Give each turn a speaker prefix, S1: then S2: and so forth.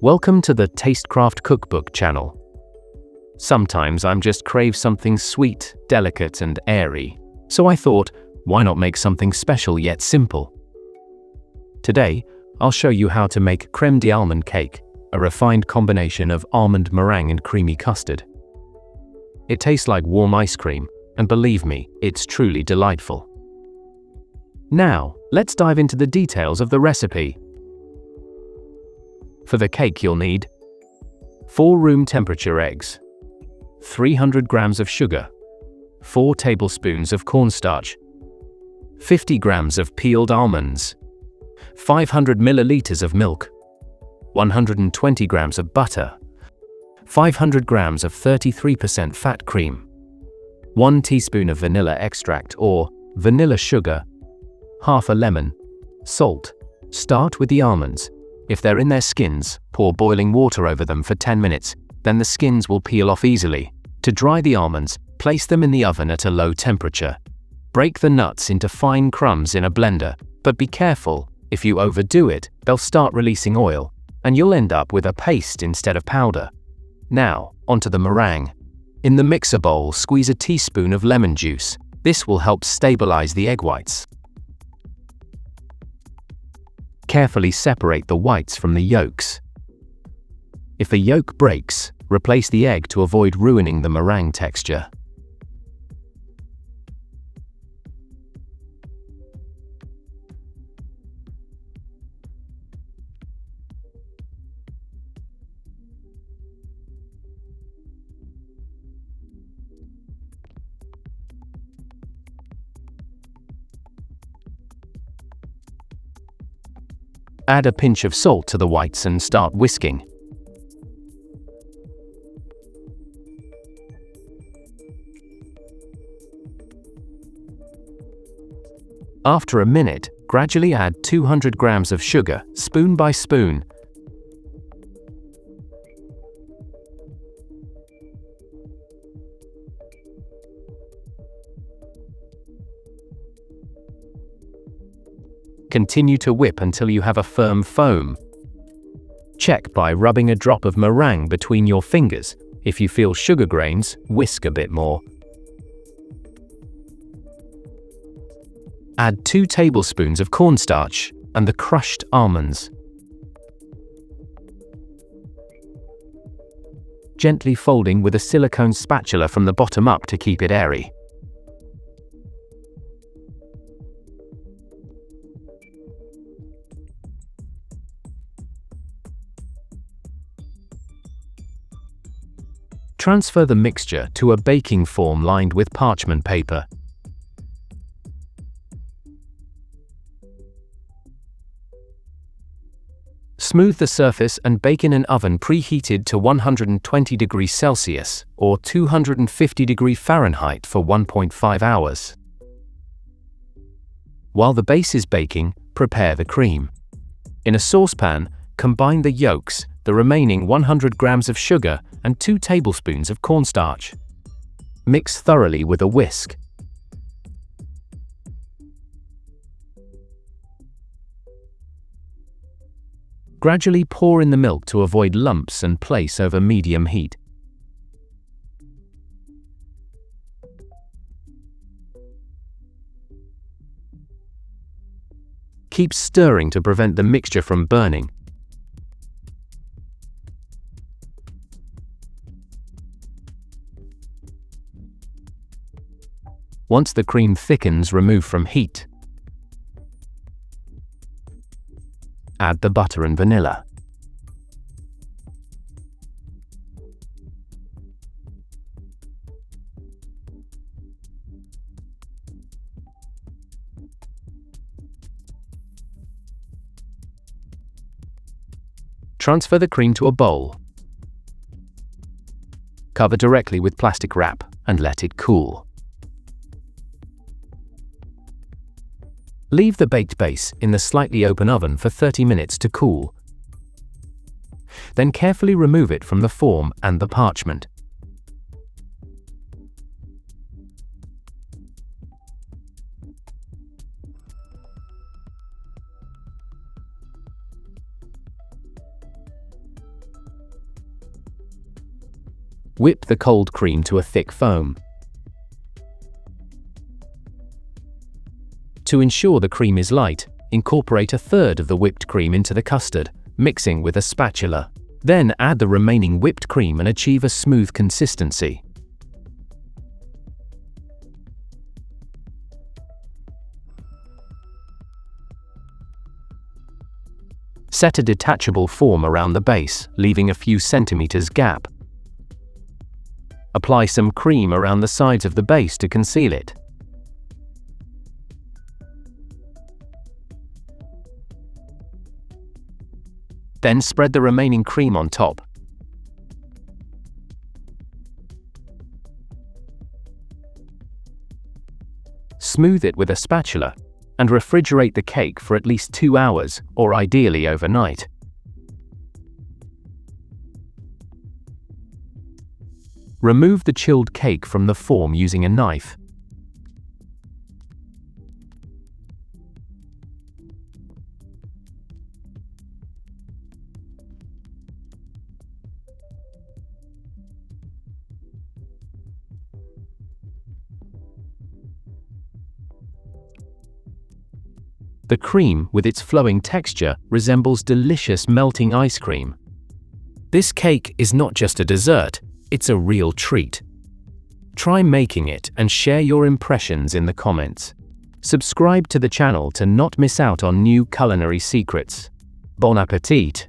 S1: Welcome to the Tastecraft Cookbook channel. Sometimes I'm just crave something sweet, delicate, and airy, so I thought, why not make something special yet simple? Today, I'll show you how to make crème d'almond cake, a refined combination of almond meringue and creamy custard. It tastes like warm ice cream, and believe me, it's truly delightful. Now, let's dive into the details of the recipe. For the cake you'll need 4 room temperature eggs, 300 grams of sugar, 4 tablespoons of cornstarch, 50 grams of peeled almonds, 500 milliliters of milk, 120 grams of butter, 500 grams of 33% fat cream, 1 teaspoon of vanilla extract or vanilla sugar, half a lemon, salt. Start with the almonds. If they're in their skins, pour boiling water over them for 10 minutes, then the skins will peel off easily. To dry the almonds, place them in the oven at a low temperature. Break the nuts into fine crumbs in a blender, but be careful, if you overdo it, they'll start releasing oil, and you'll end up with a paste instead of powder. Now, onto the meringue. In the mixer bowl, squeeze a teaspoon of lemon juice. This will help stabilize the egg whites. Carefully separate the whites from the yolks. If a yolk breaks, replace the egg to avoid ruining the meringue texture. Add a pinch of salt to the whites and start whisking. After a minute, gradually add 200 grams of sugar, spoon by spoon. Continue to whip until you have a firm foam. Check by rubbing a drop of meringue between your fingers. If you feel sugar grains, whisk a bit more. Add 2 tablespoons of cornstarch and the crushed almonds. Gently folding with a silicone spatula from the bottom up to keep it airy. Transfer the mixture to a baking form lined with parchment paper. Smooth the surface and bake in an oven preheated to 120 degrees Celsius or 250 degrees Fahrenheit for 1.5 hours. While the base is baking, prepare the cream. In a saucepan, combine the yolks, the remaining 100 grams of sugar, and 2 tablespoons of cornstarch. Mix thoroughly with a whisk. Gradually pour in the milk to avoid lumps and place over medium heat. Keep stirring to prevent the mixture from burning. Once the cream thickens, remove from heat. Add the butter and vanilla. Transfer the cream to a bowl. Cover directly with plastic wrap and let it cool. Leave the baked base in the slightly open oven for 30 minutes to cool. Then carefully remove it from the form and the parchment. Whip the cold cream to a thick foam. To ensure the cream is light, incorporate a third of the whipped cream into the custard, mixing with a spatula. Then add the remaining whipped cream and achieve a smooth consistency. Set a detachable form around the base, leaving a few centimeters gap. Apply some cream around the sides of the base to conceal it. Then spread the remaining cream on top. Smooth it with a spatula, and refrigerate the cake for at least 2 hours, or ideally overnight. Remove the chilled cake from the form using a knife. The cream, with its flowing texture, resembles delicious melting ice cream. This cake is not just a dessert, it's a real treat. Try making it and share your impressions in the comments. Subscribe to the channel to not miss out on new culinary secrets. Bon appétit!